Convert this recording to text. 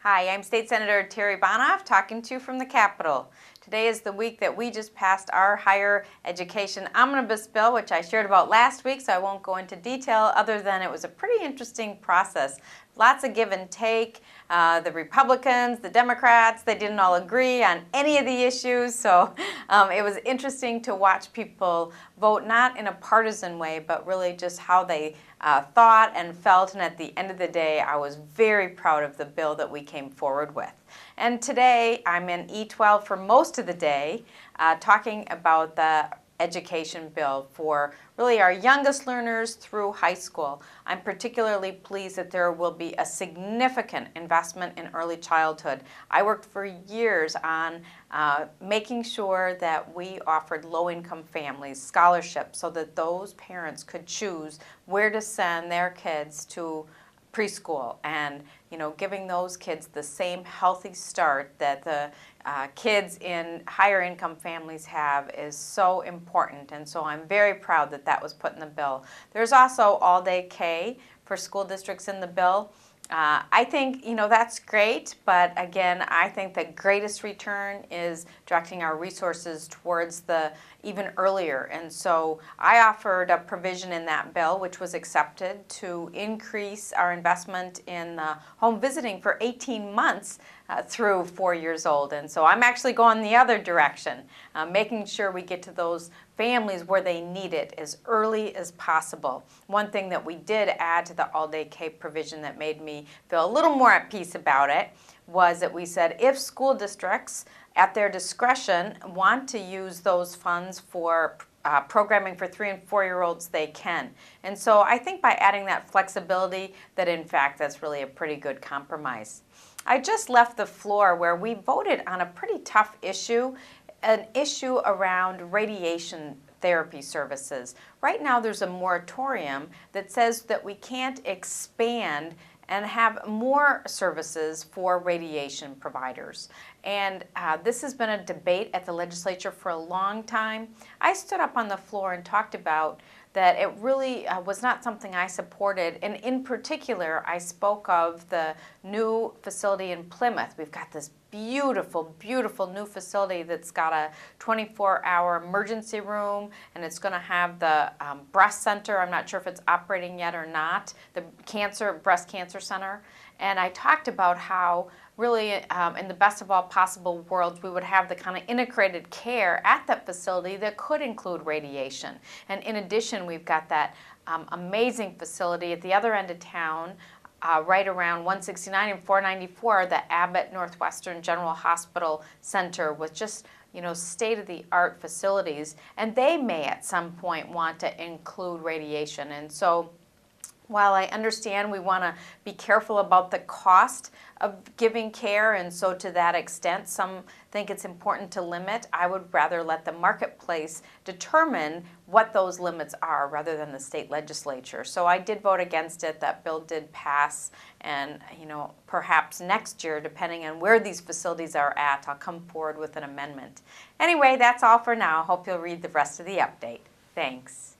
Hi, I'm State Senator Terri Bonoff talking to you from the Capitol. Today is the week that we just passed our higher education omnibus bill, which I shared about last week, so I won't go into detail other than it was a pretty interesting process. Lots of give and take. The Republicans, the Democrats, they didn't all agree on any of the issues, so it was interesting to watch people vote not in a partisan way, but really just how they thought and felt, and at the end of the day, I was very proud of the bill that we came forward with. And today, I'm in E12 for most of the day, talking about the education bill for really our youngest learners through high school. I'm particularly pleased that there will be a significant investment in early childhood. I worked for years on making sure that we offered low-income families scholarships so that those parents could choose where to send their kids to preschool, and giving those kids the same healthy start that the kids in higher income families have is so important, and so I'm very proud that that was put in the bill. There's also all-day K for school districts in the bill. I think that's great, but again, I think the greatest return is directing our resources towards the even earlier, and so I offered a provision in that bill which was accepted to increase our investment in home visiting for 18 months through 4 years old, and so I'm actually going the other direction, making sure we get to those families where they need it as early as possible. One thing that we did add to the all-day K provision that made me feel a little more at peace about it was that we said if school districts at their discretion want to use those funds for programming for 3- and 4-year-olds, they can. And so I think by adding that flexibility that in fact that's really a pretty good compromise. I just left the floor where we voted on a pretty tough issue, an issue around radiation therapy services. Right now there's a moratorium that says that we can't expand and have more services for radiation providers. And this has been a debate at the legislature for a long time. I stood up on the floor and talked about that it really was not something I supported, and in particular I spoke of the new facility in Plymouth. We've got this beautiful, beautiful new facility that's got a 24-hour emergency room, and it's going to have the breast center. I'm not sure if it's operating yet or not, the breast cancer center. And I talked about how really in the best of all possible worlds we would have the kind of integrated care at that facility that could include radiation. And in addition, we've got that amazing facility at the other end of town, right around 169 and 494, the Abbott Northwestern General Hospital Center, with just state-of-the-art facilities, and they may at some point want to include radiation. And so while I understand we want to be careful about the cost of giving care, and so to that extent some think it's important to limit, I would rather let the marketplace determine what those limits are rather than the state legislature. So I did vote against it. That bill did pass, and perhaps next year, depending on where these facilities are at, I'll come forward with an amendment. Anyway, that's all for now. Hope you'll read the rest of the update. Thanks.